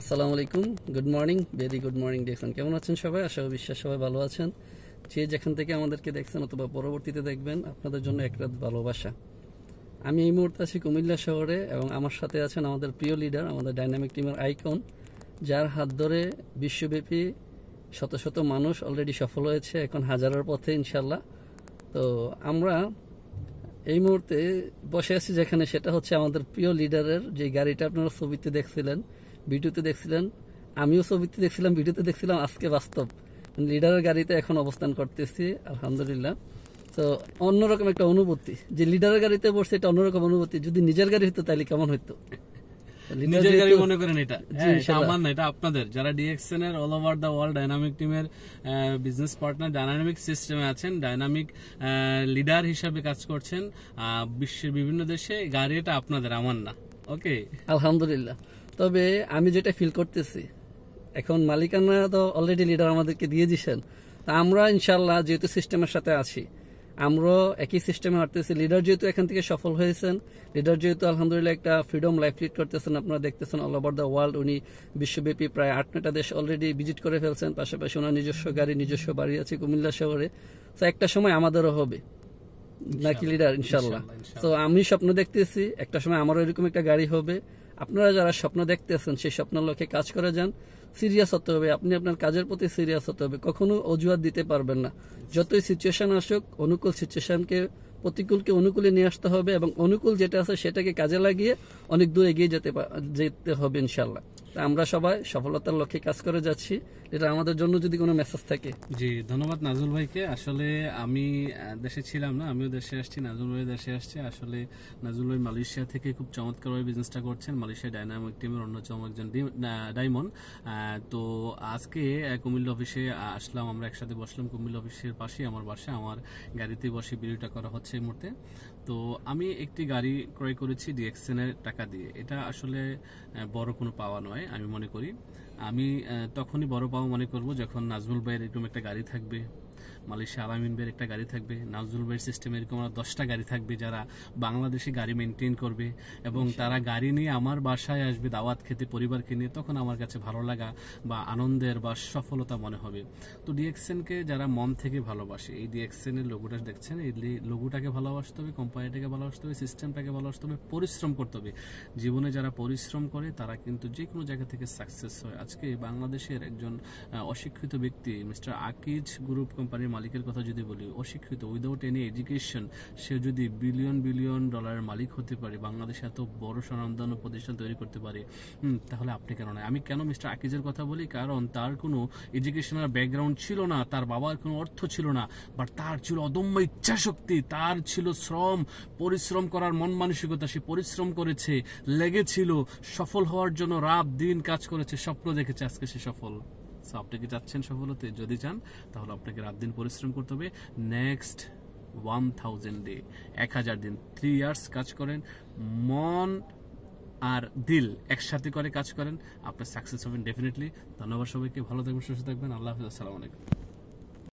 আসসালামু আলাইকুম, good morning, very good morning দেখছেন। কেমন আছেন সবাই? আশা ও বিশ্বাস সবাই ভালো আছেন। যে যেখান থেকে আমাদেরকে দেখছেন অথবা পরবর্তীতে দেখবেন, আপনাদের জন্য এক রাত ভালোবাসা। আমি এই মুহূর্তে আছি কুমিল্লা শহরে এবং আমার সাথে আছেন আমাদের প্রিয় লিডার, আমাদের ডাইনামিক টিমের আইকন, যার হাত ধরে বিশ্বব্যাপী শত শত মানুষ অলরেডি সফল হয়েছে, এখন হাজারের পথে ইনশাল্লাহ। তো আমরা এই মুহূর্তে বসে আছি যেখানে, সেটা হচ্ছে আমাদের প্রিয় লিডারের যে গাড়িটা আপনারা ছবিতে দেখছিলেন, ভিডিওতে দেখছিলেন, আমিও ছবিতে দেখছিলাম, ভিডিওতে দেখছিলাম, আজকে বাস্তব লিডারের গাড়িতে এখন অবস্থান করতেছি আলহামদুলিল্লাহ। তো অন্যরকম একটা অনুভূতি, যে লিডারের গাড়িতে বসছে, এটা অন্যরকম অনুভূতি। যদি নিজের গাড়ি হতো তাহলে কেমন হতো? নিজের গাড়ি মনে করেন, এটা আমার না, এটা আপনাদের যারা ডিএক্সএন এর all over the world dynamic টিমের বিজনেস পার্টনার, ডাইনামিক সিস্টেমে আছেন, ডাইনামিক লিডার হিসাবে কাজ করছেন বিশ্বের বিভিন্ন দেশে। গাড়ি এটা আপনাদের, আমার না। ওকে, আলহামদুলিল্লাহ। তবে আমি যেটা ফিল করতেছি, এখন মালিকানা তো অলরেডি লিডার আমাদেরকে দিয়ে দিচ্ছেন, তা আমরা ইনশাল্লাহ যেহেতু সিস্টেমের সাথে আছি, আমরা একই সিস্টেমে হাঁটতেছি। লিডার যেহেতু এখান থেকে সফল হয়েছেন, লিডার যেহেতু আলহামদুলিল্লাহ একটা ফ্রিডম লাইফ লিড করতেছেন, আপনারা দেখতেছেন অল ওভার দ্য ওয়ার্ল্ড। উনি বিশ্বব্যাপী প্রায় 8-9টা দেশ অলরেডি ভিজিট করে ফেলছেন। পাশাপাশি ওনার নিজস্ব গাড়ি, নিজস্ব বাড়ি আছে কুমিল্লা শহরে। তো একটা সময় আমাদেরও হবে নাকি লিডার? ইনশাল্লাহ। তো আমি স্বপ্ন দেখতেছি একটা সময় আমারও এরকম একটা গাড়ি হবে। আপনারা যারা স্বপ্ন দেখতেছেন, সেই স্বপ্নের লক্ষ্যে কাজ করে যান। সিরিয়াস হতে হবে, আপনি আপনার কাজের প্রতি সিরিয়াস হতে হবে, কখনো অজুহাত দিতে পারবেন না। যতই সিচুয়েশন আসুক, অনুকূল সিচুয়েশনকে প্রতিকূলকে অনুকূলে নিয়ে আসতে হবে এবং অনুকূল যেটা আছে সেটাকে কাজে লাগিয়ে অনেক দূর এগিয়ে যেতে হবে ইনশাল্লাহ। আমরা সবাই সফলতার লক্ষ্যে কাজ করে যাচ্ছি। এটা আমাদের জন্য যদি কোনো মেসেজ থাকে। জি, ধন্যবাদ নাজুল ভাইকে। আসলে আমি দেশে ছিলাম না, আমিও দেশে আসছি, নাজুল ভাই দেশে আসছে। আসলে নাজুল ভাই মালয়েশিয়া থেকে খুব চমৎকারভাবে বিজনেসটা করছেন, মালয়েশিয়া ডাইনামিক টিমের অন্যতম একজন ডায়মন্ড। তো আজকে কুমিল্লা অফিসে আসলাম, আমরা একসাথে বসলাম। কুমিল্লা অফিসের পাশে আমার বাসা, আমার গাড়িতে বসে ভিডিওটা করা হচ্ছে এই মুহূর্তে। তো আমি একটি গাড়ি ক্রয় করেছি ডিএক্সএন এর টাকা দিয়ে। এটা আসলে বড় কোনো পাওয়া নয় আমি মনে করি। আমি তখনই বড় পাওয়া মনে করব যখন নাজমুল ভাইয়ের এরকম একটা গাড়ি থাকবে, মালয়েশিয়া আলামিন ভাইয়ের একটা গাড়ি থাকবে, নাজমুল ভাইয়ের সিস্টেমে এরকম 10টা গাড়ি থাকবে যারা বাংলাদেশে গাড়ি মেনটেন করবে এবং তারা গাড়ি নিয়ে আমার বাসায় আসবে দাওয়াত খেতে পরিবারকে নিয়ে। তখন আমার কাছে ভালো লাগা বা আনন্দের বা সফলতা মনে হবে। তো ডিএক্সএনকে যারা মন থেকে ভালোবাসে, এই ডিএক্সএন এর লোগোটা দেখছেন, এই লোগোটাকে ভালোবাসতে হবে, কোম্পানিটাকে ভালোবাসতে হবে, সিস্টেমটাকে ভালোবাসতে হবে, পরিশ্রম করতে হবে। জীবনে যারা পরিশ্রম করে তারা কিন্তু যে কোনো জায়গা থেকে সাকসেস হয়। আজকে বাংলাদেশের একজন অশিক্ষিত ব্যক্তি, মিস্টার আকিজ গ্রুপ কোম্পানির মালিকের কথা যদি বলি, অশিক্ষিত, উইদাউট এনি এডুকেশন, সে যদি বিলিয়ন বিলিয়ন ডলারের মালিক হতে পারে, বাংলাদেশে এত বড় স্বনামধন্য প্রতিষ্ঠান তৈরি করতে পারে, তাহলে আপনি কেন নয়? আমি কেন মিস্টার আকিজের কথা বলি? কারণ তার কোনো এডুকেশনাল ব্যাকগ্রাউন্ড ছিল না, তার বাবার কোনো অর্থ ছিল না, বাট তার ছিল অদম্য ইচ্ছা শক্তি, তার ছিল শ্রম, পরিশ্রম করার মন মানসিকতা। সে পরিশ্রম করেছে, লেগেছিল, সফল হওয়ার জন্য রাত দিন কাজ করেছে, স্বপ্ন দেখেছে, আজকে সে সফল। আপনি কি চাচ্ছেন সফল হতে? যদি চান তাহলে আপনাকে রাত দিন পরিশ্রম করতে হবে। নেক্সট 1000 ডে, 1000 দিন, 3 ইয়ার্স কাজ করেন, মন আর দিল একসাথে করে কাজ করেন, আপনি সাকসেস হবেন ডেফিনেটলি। ধন্যবাদ সবাইকে, ভালো থাকবেন, সুস্থ থাকবেন। আল্লাহ হাফেজ, আসসালামু আলাইকুম।